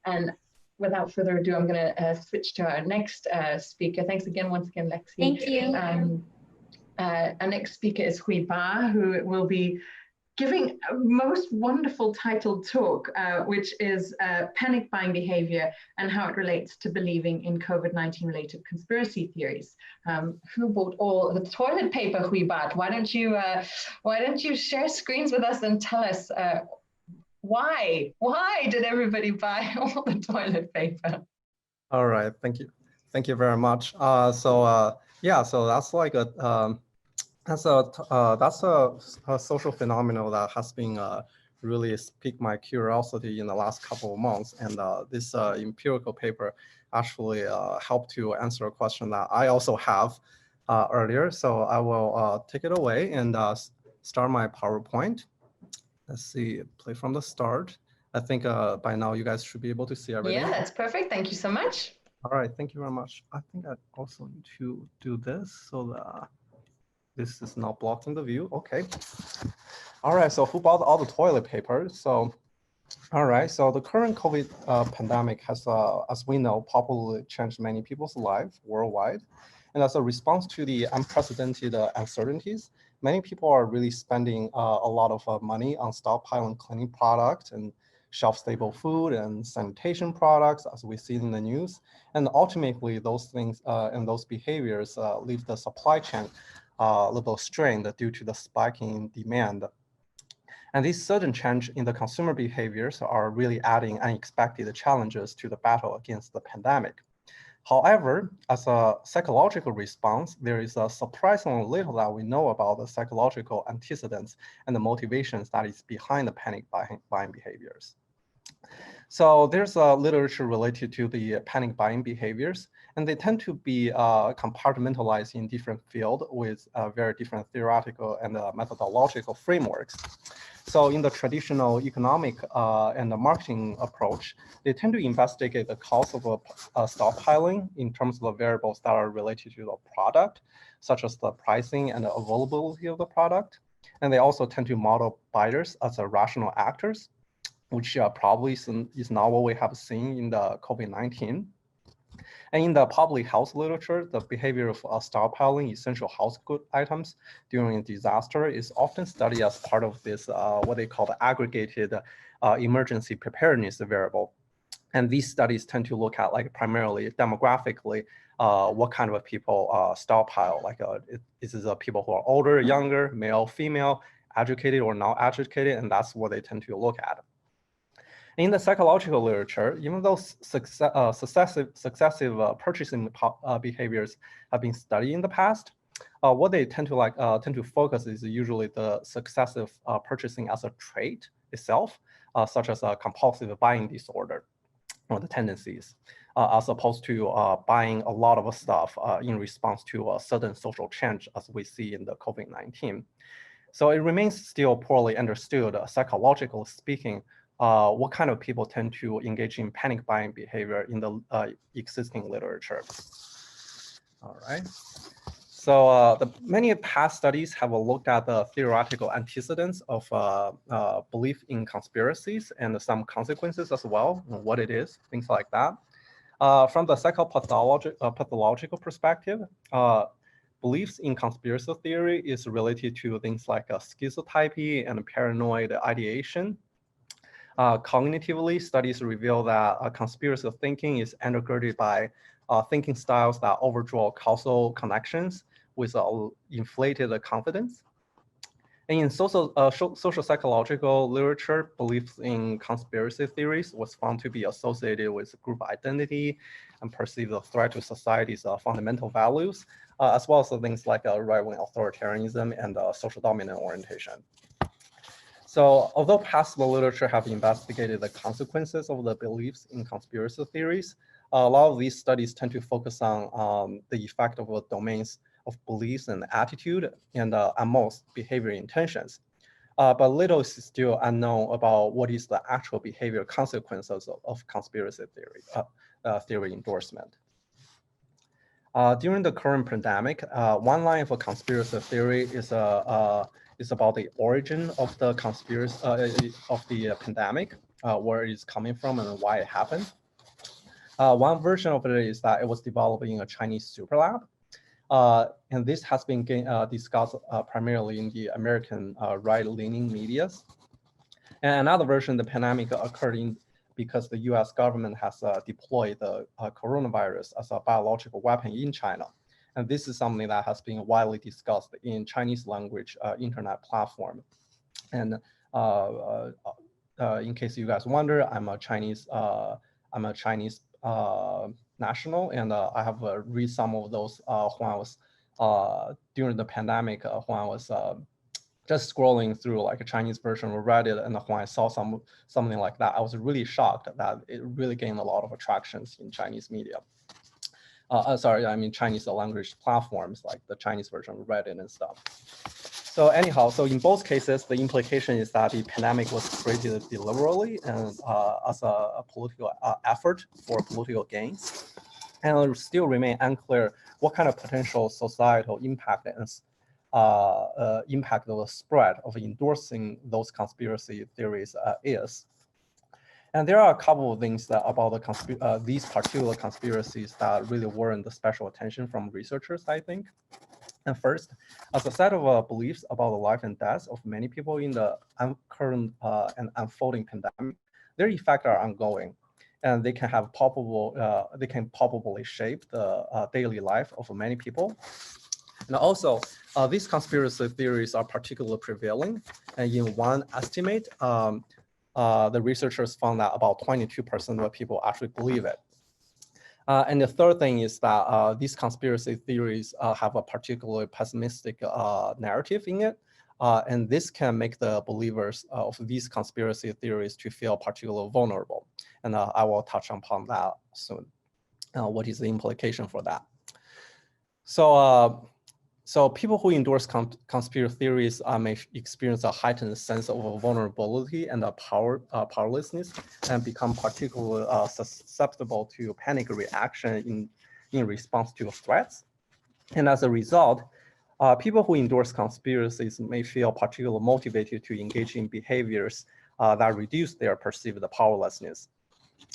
And without further ado, I'm going to switch to our next speaker. Thanks again, once again, Lexi. Thank you. Our next speaker is Hui Bai, who will be giving a most wonderful titled talk, which is panic buying behavior and how it relates to believing in COVID-19 related conspiracy theories. Who bought all the toilet paper, Hui Bai? Why don't you share screens with us and tell us why did everybody buy all the toilet paper? All right, thank you very much. Yeah, so that's like that's a social phenomenon that has been really piqued my curiosity in the last couple of months, and this empirical paper actually helped to answer a question that I also have earlier. So I will take it away and start my PowerPoint. Let's see, play from the start. I think by now you guys should be able to see everything. Yeah, that's perfect. Thank you so much. All right, thank you very much. I think I also need to do this so that this is not blocking the view. Okay. All right, so who bought all the toilet paper? So, all right, so the current COVID pandemic has, as we know, popularly changed many people's lives worldwide. And as a response to the unprecedented uncertainties, many people are really spending a lot of money on stockpiling cleaning products and shelf-stable food and sanitation products, as we see in the news. And ultimately, those things and those behaviors leave the supply chain a little strained due to the spike in demand. And these sudden change in the consumer behaviors are really adding unexpected challenges to the battle against the pandemic. However, as a psychological response, there is a surprisingly little that we know about the psychological antecedents and the motivations that is behind the panic buying behaviors. So there's a literature related to the panic buying behaviors, and they tend to be compartmentalized in different fields with very different theoretical and methodological frameworks. So in the traditional economic and the marketing approach, they tend to investigate the cause of stockpiling in terms of the variables that are related to the product, such as the pricing and the availability of the product. And they also tend to model buyers as rational actors, which probably is not what we have seen in the COVID-19. And in the public health literature, the behavior of stockpiling essential household items during a disaster is often studied as part of this, what they call the aggregated emergency preparedness variable. And these studies tend to look at like primarily demographically, what kind of people stockpile, like is it people who are older, younger, male, female, educated or not educated, and that's what they tend to look at. In the psychological literature, even though successive purchasing behaviors have been studied in the past, what they tend to focus is usually the successive purchasing as a trait itself, such as a compulsive buying disorder or the tendencies, as opposed to buying a lot of stuff in response to a sudden social change, as we see in the COVID-19. So it remains still poorly understood, psychologically speaking, what kind of people tend to engage in panic buying behavior in the existing literature. All right. So many past studies have looked at the theoretical antecedents of belief in conspiracies and some consequences as well, what it is, things like that. From the pathological perspective, beliefs in conspiracy theory is related to things like schizotypy and paranoid ideation. Cognitively, studies reveal that conspiracy thinking is undergirded by thinking styles that overdraw causal connections with inflated confidence. And in social psychological literature, beliefs in conspiracy theories was found to be associated with group identity and perceived a threat to society's fundamental values, as well as things like right-wing authoritarianism and social dominant orientation. So although past literature have investigated the consequences of the beliefs in conspiracy theories, a lot of these studies tend to focus on the effect of the domains of beliefs and attitude and at most behavior intentions. But little is still unknown about what is the actual behavior consequences of conspiracy theory endorsement. During the current pandemic, one line of a conspiracy theory is about the origin of the conspiracy of the pandemic. where it's coming from and why it happened. One version of it is that it was developed in a Chinese super lab. And this has been discussed primarily in the American right-leaning medias. And another version, the pandemic occurred because the US government has deployed the coronavirus as a biological weapon in China. And this is something that has been widely discussed in Chinese language internet platform. And in case you guys wonder, I'm a Chinese national, and I have read some of those when I was during the pandemic, when I was just scrolling through like a Chinese version of Reddit, and when I saw something like that, I was really shocked that it really gained a lot of attractions in Chinese media. Sorry, I mean Chinese language platforms like the Chinese version of Reddit and stuff. So anyhow, so in both cases, the implication is that the pandemic was created deliberately and as a political effort for political gains. And it still remain unclear what kind of potential societal impact and impact of the spread of endorsing those conspiracy theories is. And there are a couple of things that about these particular conspiracies that really warrant the special attention from researchers, I think. And first, as a set of beliefs about the life and death of many people in the current and unfolding pandemic, their effects are ongoing, and they can have they can probably shape the daily life of many people. And also, these conspiracy theories are particularly prevailing. And in one estimate, the researchers found that about 22% of people actually believe it. And the third thing is that these conspiracy theories have a particularly pessimistic narrative in it. And this can make the believers of these conspiracy theories to feel particularly vulnerable. And I will touch upon that soon. What is the implication for that? So people who endorse conspiracy theories may experience a heightened sense of vulnerability and powerlessness, and become particularly susceptible to panic reaction in response to threats. And as a result, people who endorse conspiracies may feel particularly motivated to engage in behaviors that reduce their perceived powerlessness.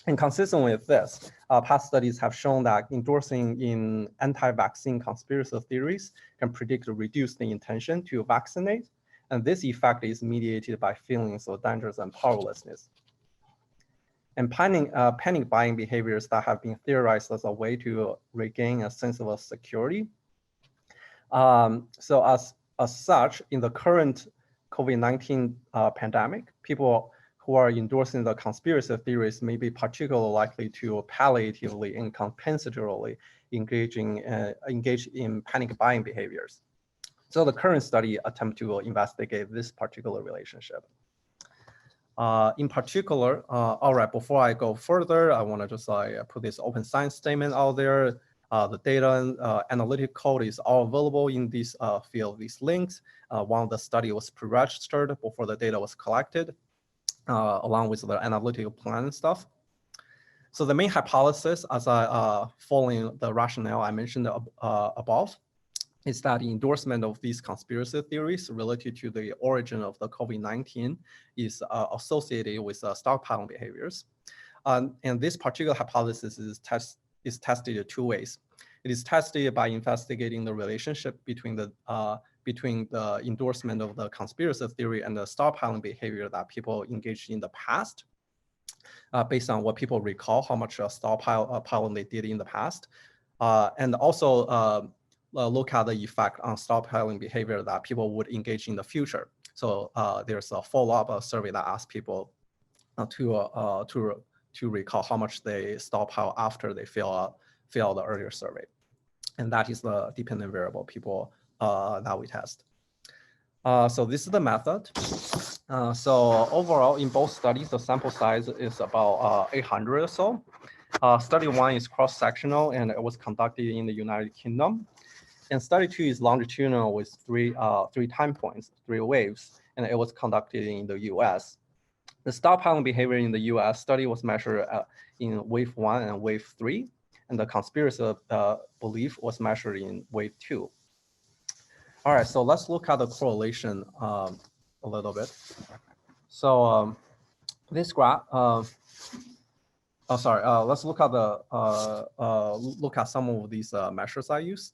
And consistent with this, past studies have shown that endorsing in anti-vaccine conspiracy theories can predict reduce the intention to vaccinate. And this effect is mediated by feelings of dangers and powerlessness. And panic buying behaviors that have been theorized as a way to regain a sense of security. So as such, in the current COVID-19 pandemic, people who are endorsing the conspiracy theories may be particularly likely to palliatively and compensatorily engage in panic buying behaviors. So the current study attempt to investigate this particular relationship. In particular, all right, before I go further, I want to just put this open science statement out there. The data and analytic code is all available in this field, these links. One, the study was pre-registered before the data was collected. Along with the analytical plan and stuff. So the main hypothesis, as following the rationale I mentioned above, is that the endorsement of these conspiracy theories related to the origin of the COVID-19 is associated with stockpiling behaviors. And this particular hypothesis is tested two ways. It is tested by investigating the relationship between the endorsement of the conspiracy theory and the stockpiling behavior that people engaged in the past, based on what people recall, how much stockpiling they did in the past, and also look at the effect on stockpiling behavior that people would engage in the future. So there's a follow-up survey that asks people to recall how much they stockpile after they fill the earlier survey, and that is the dependent variable people that we test. So this is the method. So overall, in both studies, the sample size is about 800 or so. Study one is cross-sectional, and it was conducted in the United Kingdom. And study two is longitudinal with three time points, 3 waves, and it was conducted in the US. The stockpiling behavior in the US study was measured in wave 1 and wave 3, and the conspiracy belief was measured in wave 2. All right, so let's look at the correlation a little bit. So this graph, let's look at some of these measures I used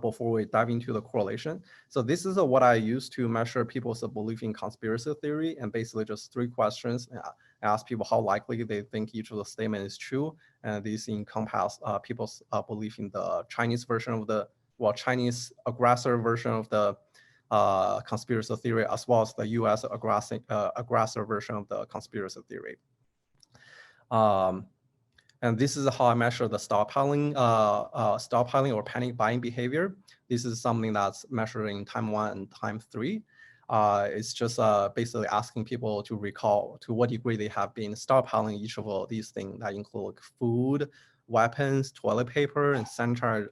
before we dive into the correlation. So this is what I use to measure people's belief in conspiracy theory, and basically just 3 questions. I ask people how likely they think each of the statement is true, and these encompass people's belief in the Chinese version of the, Chinese aggressor version of the conspiracy theory, as well as the U.S. aggressor version of the conspiracy theory. And this is how I measure the stockpiling or panic buying behavior. This is something that's measured in time 1 and time 3. It's just basically asking people to recall to what degree they have been stockpiling each of these things that include food, weapons, toilet paper, and sanitary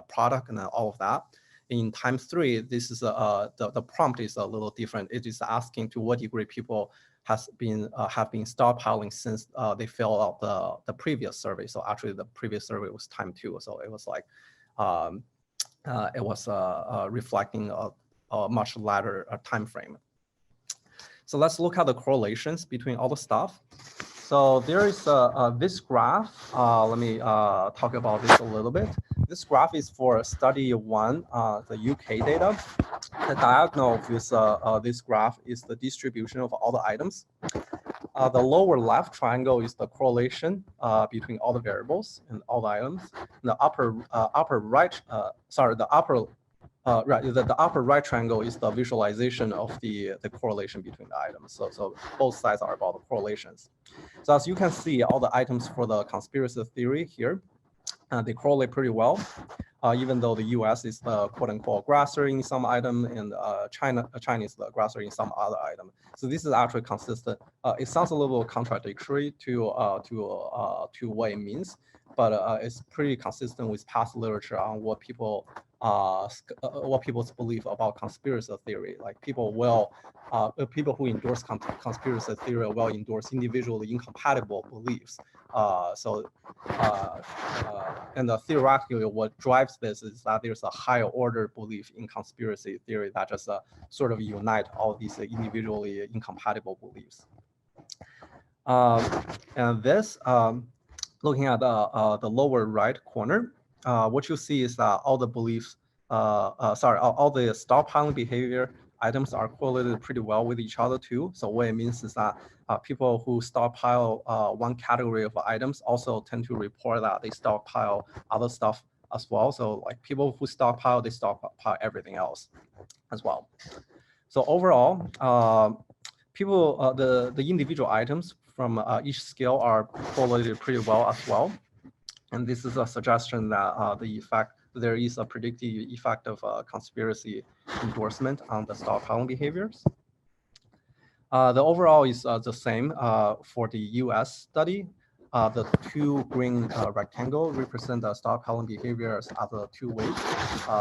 product, and all of that. In time 3, this is the prompt is a little different. It is asking to what degree people have been stockpiling since they filled out the previous survey. So actually, the previous survey was time 2, so it was like reflecting a much later time frame. So let's look at the correlations between all the stuff. So there is this graph. Let me talk about this a little bit. This graph is for study 1, the UK data. The diagonal of this graph is the distribution of all the items. The lower left triangle is the correlation between all the variables and all the items. And the upper right triangle is the visualization of the correlation between the items. So both sides are about the correlations. So as you can see, all the items for the conspiracy theory here, they correlate pretty well. Even though the U.S. is the quote-unquote aggressor in some item, and China is the aggressor in some other item. So this is actually consistent. It sounds a little contradictory to what it means, but it's pretty consistent with past literature on what people's belief about conspiracy theory. Like people who endorse conspiracy theory will endorse individually incompatible beliefs. And theoretically, what drives this is that there's a higher order belief in conspiracy theory that just sort of unite all these individually incompatible beliefs. And this, looking at the lower right corner, what you see is that all the beliefs, all the stockpiling behavior items are correlated pretty well with each other too. So what it means is that people who stockpile one category of items also tend to report that they stockpile other stuff as well. So like people who stockpile, they stockpile everything else as well. So overall, the individual items from each scale are correlated pretty well as well. And this is a suggestion that there is a predictive effect of conspiracy endorsement on the stockpiling behaviors. The overall is the same for the US study. The 2 green rectangle represent the stockpiling behaviors at the 2 waves.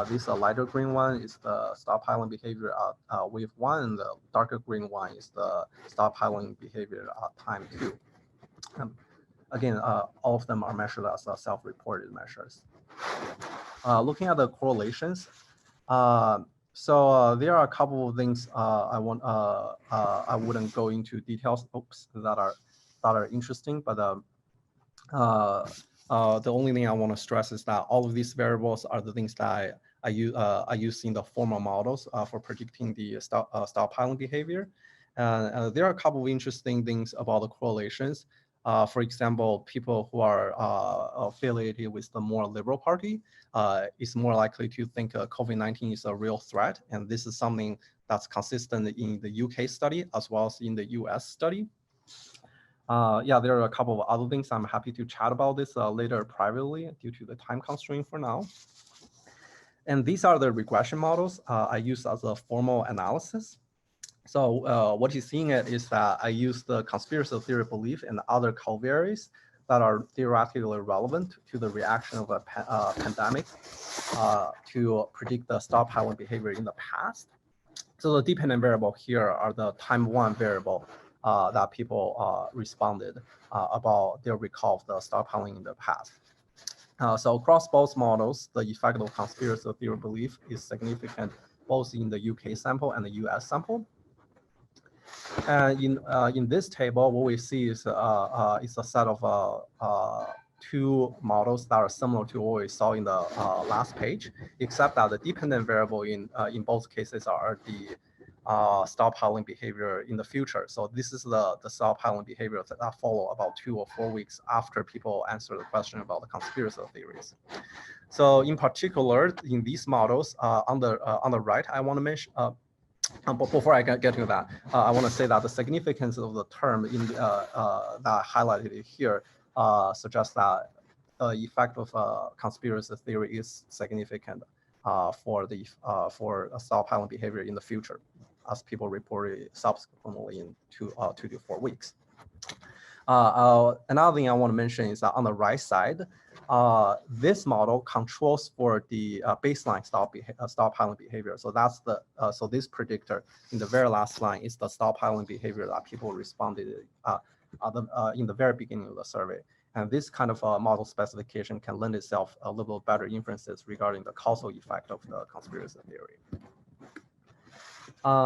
This lighter green one is the stockpiling behavior at wave 1, and the darker green one is the stockpiling behavior at time 2. Again, all of them are measured as self-reported measures. Looking at the correlations, so there are a couple of things I wouldn't go into details. That are interesting, but the only thing I want to stress is that all of these variables are the things that I use in the formal models for predicting the stockpiling behavior. There are a couple of interesting things about the correlations. For example, people who are affiliated with the more liberal party is more likely to think COVID-19 is a real threat. And this is something that's consistent in the UK study as well as in the US study. Yeah, there are a couple of other things. I'm happy to chat about this later privately due to the time constraint for now. And these are the regression models I use as a formal analysis. So what you're seeing is that I use the conspiracy theory belief and other covariates that are theoretically relevant to the reaction of a pandemic to predict the stockpiling behavior in the past. So the dependent variable here are the time 1 variable that people responded about their recall of the stockpiling in the past. So across both models, the effect of conspiracy theory belief is significant both in the UK sample and the US sample. And in this table, what we see is a set of two models that are similar to what we saw in the last page, except that the dependent variable in both cases are the stockpiling behavior in the future. So this is the stockpiling behavior that follow about 2 or 4 weeks after people answer the question about the conspiracy theories. So in particular, in these models, on the right, I want to mention. But before I get to that, I want to say that the significance of the term in that I highlighted here suggests that the effect of conspiracy theory is significant for stockpiling behavior in the future, as people reported subsequently in 2 to 4 weeks. Another thing I want to mention is that on the right side, this model controls for the baseline stockpiling behavior. So that's the so this predictor in the very last line is the stockpiling behavior that people responded in the very beginning of the survey. And this kind of model specification can lend itself a little better inferences regarding the causal effect of the conspiracy theory.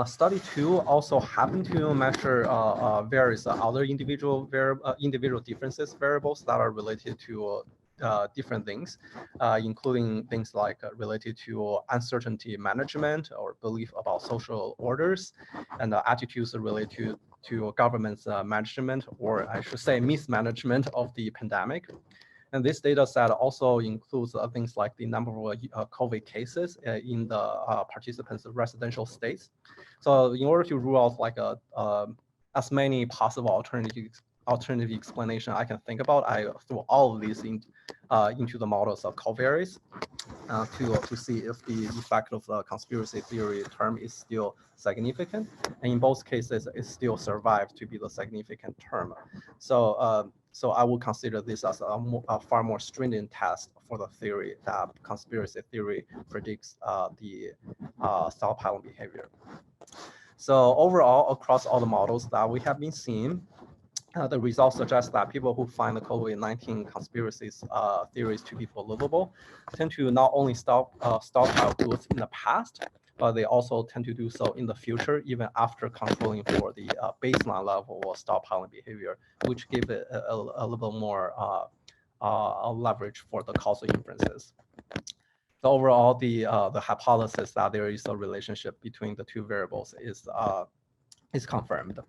Study 2 also happened to measure various other individual differences variables that are related to different things, including things like related to uncertainty management or belief about social orders, and attitudes related to government's management, or I should say mismanagement of the pandemic. And this data set also includes things like the number of COVID cases in the participants' residential states. So in order to rule out like as many possible alternative explanation I can think about, I threw all of these into the models of covariates to see if the effect of the conspiracy theory term is still significant. And in both cases, it still survived to be the significant term. So so I would consider this as a far more stringent test for the theory that conspiracy theory predicts the stockpiling behavior. So overall, across all the models that we have been seeing, the results suggest that people who find the COVID-19 conspiracies theories to be believable tend to not only stockpile goods in the past, but they also tend to do so in the future, even after controlling for the baseline level of stockpiling behavior, which give it a little bit more leverage for the causal inferences. So overall, the hypothesis that there is a relationship between the two variables is confirmed.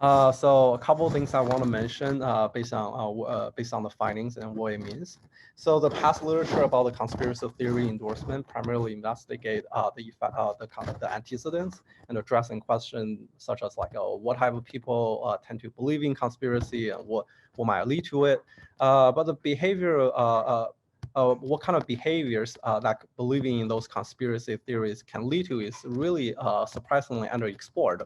So a couple of things I want to mention based on the findings and what it means. So the past literature about the conspiracy theory endorsement primarily investigate the antecedents and addressing questions such as like what type of people tend to believe in conspiracy and what might lead to it. But the behavior what kind of behaviors that believing in those conspiracy theories can lead to is really surprisingly underexplored.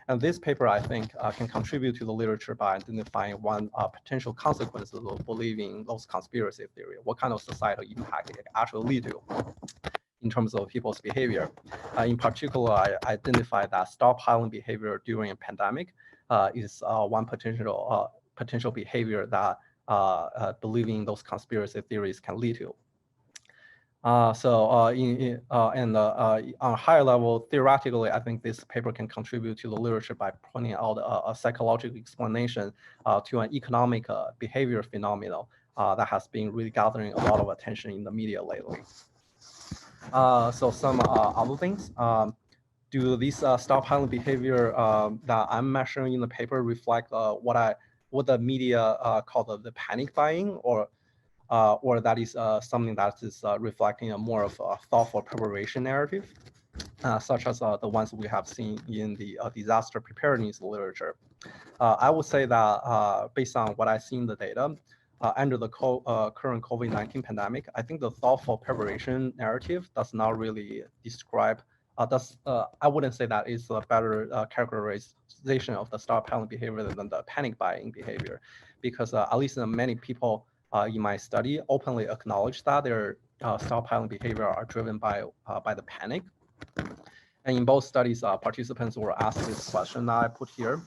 And this paper, I think, can contribute to the literature by identifying one potential consequences of believing those conspiracy theories, what kind of societal impact it actually lead to in terms of people's behavior. In particular, I identified that stockpiling behavior during a pandemic is one potential behavior that believing those conspiracy theories can lead to. On a higher level, theoretically, I think this paper can contribute to the literature by pointing out a psychological explanation to an economic behavior phenomenon that has been really gathering a lot of attention in the media lately. So some other things. Do these stockpiling behavior that I'm measuring in the paper reflect what the media call the panic buying, or that is something that is reflecting a more of a thoughtful preparation narrative, such as the ones we have seen in the disaster preparedness literature? I would say that based on what I see in the data, under the current COVID-19 pandemic, I think the thoughtful preparation narrative does not really describe, I wouldn't say that is a better characterization of the stockpiling behavior than the panic buying behavior, because at least many people in my study openly acknowledge that their stockpiling behavior are driven by the panic. And in both studies, participants were asked this question that I put here: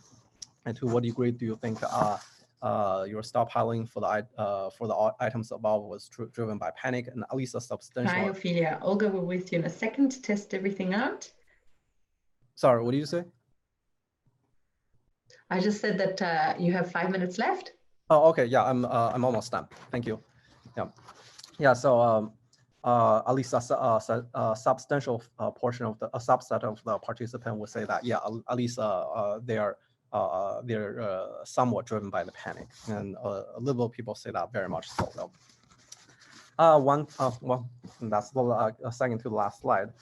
and to what degree do you think your stockpiling for the items above was driven by panic, and at least a substantial? Hi, Ophelia. Olga, we're with you in a second to test everything out. Sorry, what did you say? I just said that you have 5 minutes left. Oh, okay. Yeah, I'm almost done. Thank you. Yeah, yeah. So at least a substantial portion of a subset of the participant would say that, yeah, at least they're somewhat driven by the panic, and a little people say that very much so. Though. Well, that's the second to the last slide.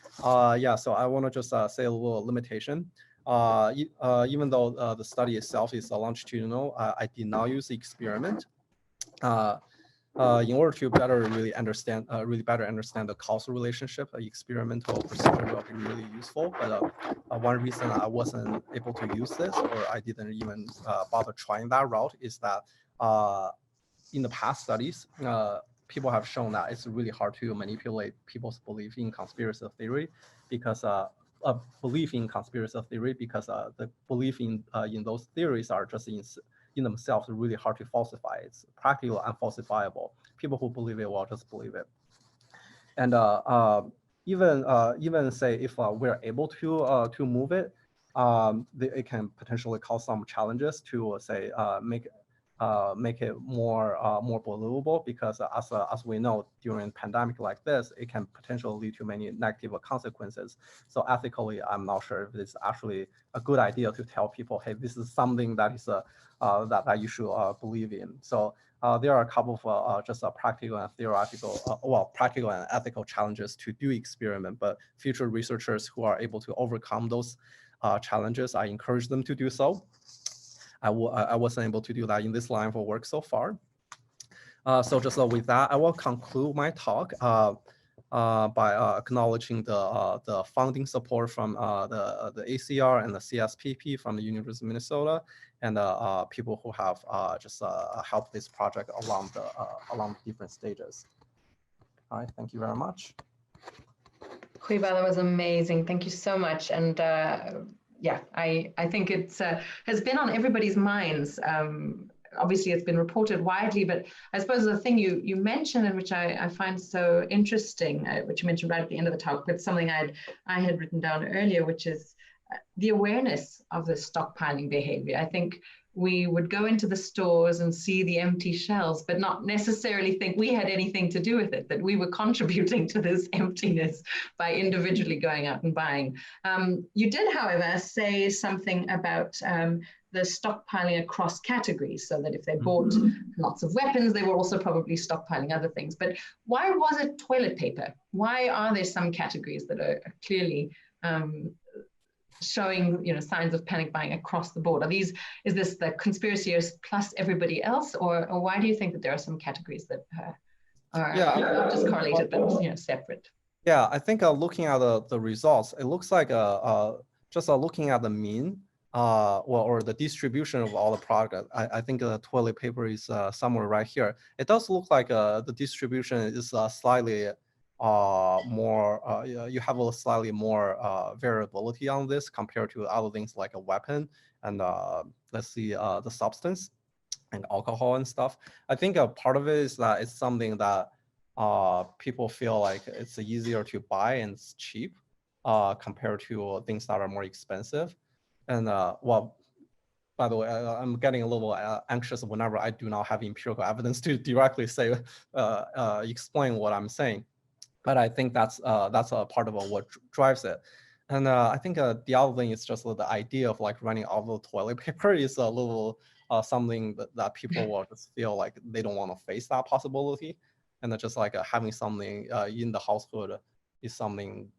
Yeah, so I want to just say a little limitation. Even though the study itself is longitudinal, I did not use the experiment. In order to really better understand the causal relationship, experimental procedure will be really useful. But one reason I wasn't able to use this, or I didn't even bother trying that route, is that in the past studies, people have shown that it's really hard to manipulate people's belief in conspiracy theory, because the belief in those theories are just in themselves really hard to falsify. It's practically unfalsifiable. People who believe it will just believe it. And even say if we're able to move it, it can potentially cause some challenges to say make it more believable, because as we know, during pandemic like this, it can potentially lead to many negative consequences. So ethically, I'm not sure if it's actually a good idea to tell people, hey, this is something that is that you should believe in. So there are a couple of just practical and theoretical, practical and ethical challenges to do experiment. But future researchers who are able to overcome those challenges, I encourage them to do so. I wasn't able to do that in this line of work so far. So just with that, I will conclude my talk by acknowledging the funding support from the ACR and the CSPP from the University of Minnesota, and people who have just helped this project along the different stages. All right, thank you very much. Hui Bai, that was amazing. Thank you so much. And yeah, I think it has been on everybody's minds. Obviously, it's been reported widely, but I suppose the thing you mentioned, and which I find so interesting, which you mentioned right at the end of the talk, but something I had written down earlier, which is the awareness of the stockpiling behavior. I think we would go into the stores and see the empty shelves, but not necessarily think we had anything to do with it, that we were contributing to this emptiness by individually going out and buying. You did, however, say something about the stockpiling across categories, so that if they bought lots of weapons, they were also probably stockpiling other things. But why was it toilet paper? Why are there some categories that are clearly showing signs of panic buying across the board? Is this the conspiraciers plus everybody else, or why do you think that there are some categories that are not just correlated but separate? Yeah, I think looking at the results, it looks like just looking at the mean or the distribution of all the product. I think the toilet paper is somewhere right here. It does look like the distribution is slightly more, you have a slightly more variability on this compared to other things like a weapon and let's see, the substance and alcohol and stuff. I think a part of it is that it's something that people feel like it's easier to buy and it's cheap compared to things that are more expensive. And well, by the way, I'm getting a little anxious whenever I do not have empirical evidence to directly say, explain what I'm saying. But I think that's a part of what drives it. And I think the other thing is just the idea of like running out of toilet paper is a little something that people will just feel like they don't want to face that possibility. And just like having something in the household is something,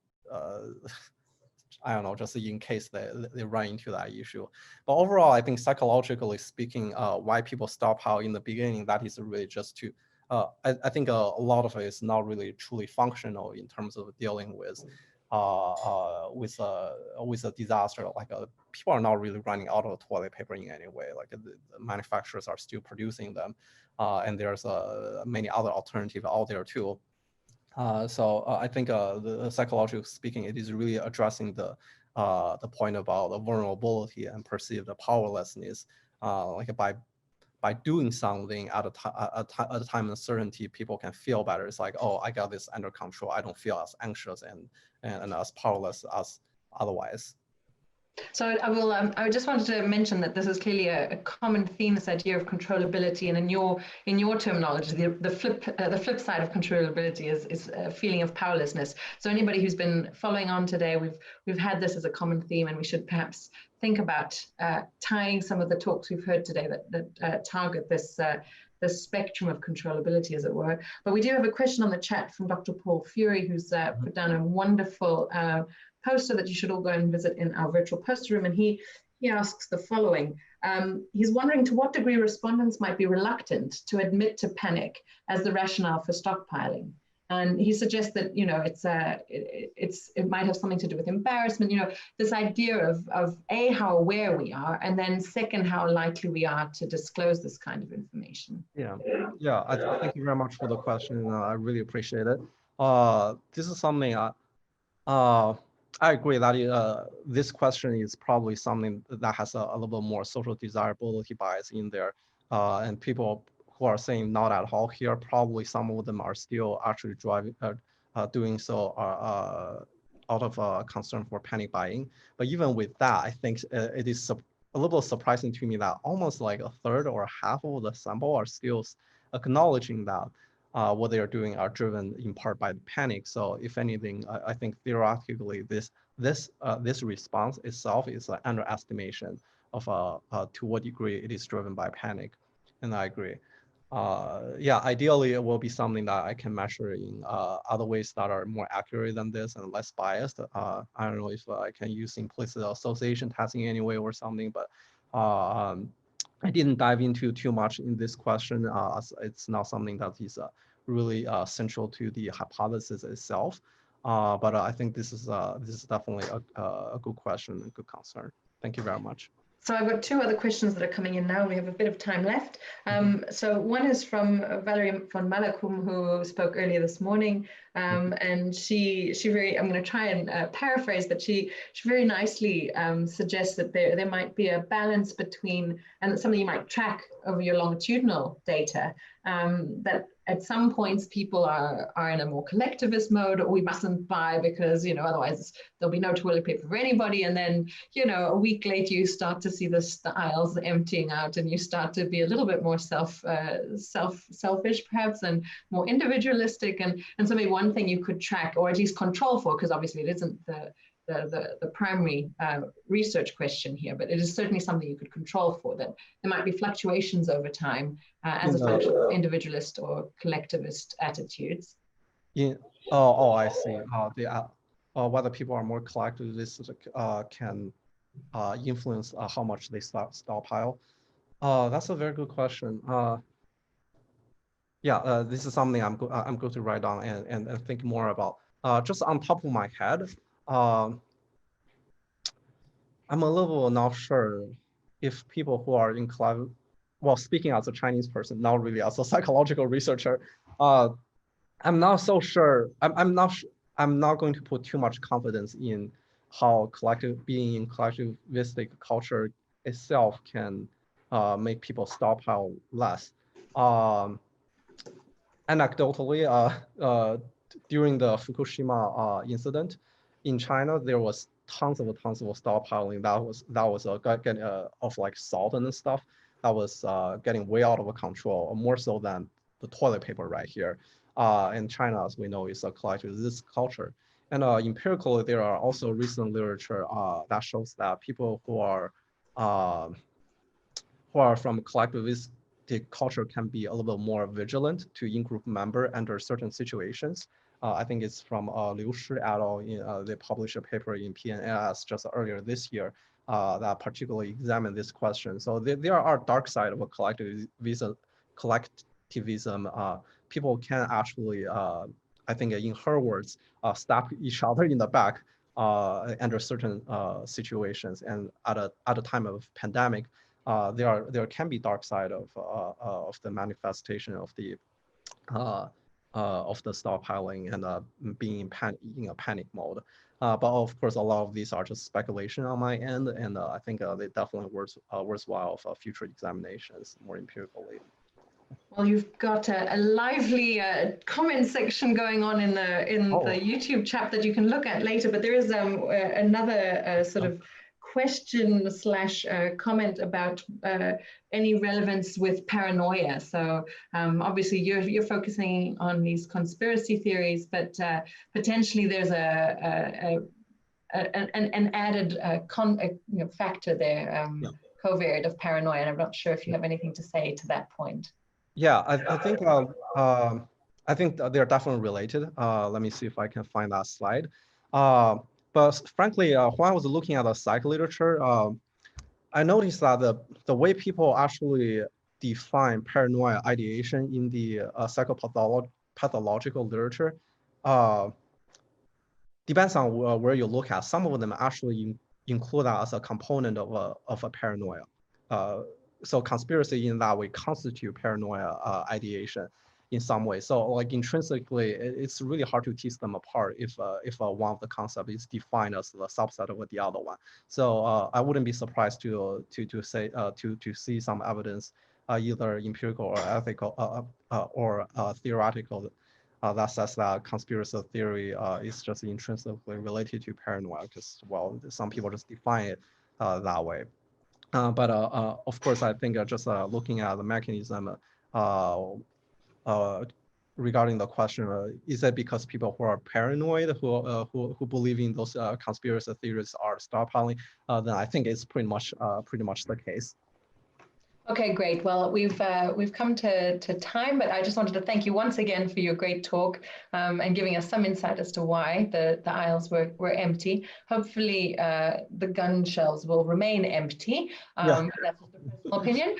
I don't know, just in case they run into that issue. But overall, I think psychologically speaking, why people stockpile in the beginning, that is really just to, I think a lot of it is not really truly functional in terms of dealing with a disaster. Like people are not really running out of toilet paper in any way. Like the manufacturers are still producing them, and there's many other alternatives out there too. So I think the psychologically speaking, it is really addressing the point about the vulnerability and perceived powerlessness, like by doing something at a time of uncertainty, people can feel better. It's like, oh, I got this under control. I don't feel as anxious and as powerless as otherwise. So I will. I just wanted to mention that this is clearly a common theme. This idea of controllability, and in your terminology, the flip side of controllability is a feeling of powerlessness. So anybody who's been following on today, we've had this as a common theme, and we should perhaps think about tying some of the talks we've heard today that target this. The spectrum of controllability, as it were. But we do have a question on the chat from Dr. Paul Fury, who's put down a wonderful poster that you should all go and visit in our virtual poster room. And he asks the following. He's wondering to what degree respondents might be reluctant to admit to panic as the rationale for stockpiling. And he suggests that, you know, it might have something to do with embarrassment, you know, this idea of A, how aware we are, and then second, how likely we are to disclose this kind of information. Yeah, thank you very much for the question. I really appreciate it. This is something I agree that this question is probably something that has a little bit more social desirability bias in there. And people who are saying not at all here, probably some of them are still actually doing so out of concern for panic buying. But even with that, I think it is a little surprising to me that almost like a third or half of the sample are still acknowledging that what they are doing are driven in part by the panic. So if anything, I think theoretically this response itself is an underestimation of to what degree it is driven by panic, and I agree. Yeah, ideally it will be something that I can measure in other ways that are more accurate than this and less biased. I don't know if I can use implicit association testing anyway or something, but I didn't dive into too much in this question. It's not something that is really central to the hypothesis itself. But I think this is definitely a good question, a good concern. Thank you very much. So I've got two other questions that are coming in now. We have a bit of time left. So one is from Valerie von Malakum, who spoke earlier this morning. And she very, I'm going to try and paraphrase, but she very nicely suggests that there might be a balance between, and something you might track over your longitudinal data, that at some points people are in a more collectivist mode, or we mustn't buy because, you know, otherwise there'll be no toilet paper for anybody. And then, you know, a week later you start to see the aisles emptying out, and you start to be a little bit more selfish perhaps, and more individualistic. And so maybe one thing you could track, or at least control for, because obviously it isn't the primary research question here, but it is certainly something you could control for, that there might be fluctuations over time as a function of individualist or collectivist attitudes. I see. Whether people are more collectivist can influence how much they stockpile. That's a very good question. Yeah, this is something I'm going to write down and think more about. Just on top of my head, I'm a little not sure if people who are in well, speaking as a Chinese person, not really as a psychological researcher, I'm not so sure. I'm not going to put too much confidence in how being in collectivistic culture itself can make people stockpile less. Anecdotally, during the Fukushima incident in China, there was tons of stockpiling that was of like salt and stuff that was getting way out of control, more so than the toilet paper right here. And China, as we know, is a collectivist culture. And empirically, there are also recent literature that shows that people who are from collectivist culture can be a little bit more vigilant to in-group member under certain situations. I think it's from Liu Shi et al. They published a paper in PNAS just earlier this year that particularly examined this question. So there are dark side of a collectivism. People can actually, I think in her words, stab each other in the back under certain situations. And at a time of pandemic, there can be dark side of the manifestation of the stockpiling and being in a panic mode. But of course, a lot of these are just speculation on my end, and I think they definitely worthwhile for future examinations more empirically. Well, you've got a lively comment section going on in the YouTube chat that you can look at later. But there is another sort of question slash comment about any relevance with paranoia. So obviously you're focusing on these conspiracy theories, but potentially there's an added factor there, covariate of paranoia. And I'm not sure if you have anything to say to that point. Yeah, I think they're definitely related. Let me see if I can find that slide. But frankly, when I was looking at the psych literature, I noticed that the way people actually define paranoia ideation in the psychopathological literature depends on where you look at. Some of them actually include that as a component of a paranoia. So conspiracy in that way constitute paranoia ideation in some way. So like intrinsically, it's really hard to tease them apart if one of the concepts is defined as the subset of the other one. So I wouldn't be surprised to see some evidence, either empirical or ethical or theoretical, that says that conspiracy theory is just intrinsically related to paranoia, because, well, some people just define it that way. But of course, I think just looking at the mechanism regarding the question, is it because people who are paranoid, who believe in those conspiracy theories are stockpiling? Then I think it's pretty much the case. Okay, great. Well, we've come to time, but I just wanted to thank you once again for your great talk and giving us some insight as to why the aisles were empty. Hopefully, the gun shelves will remain empty. That's just a personal opinion.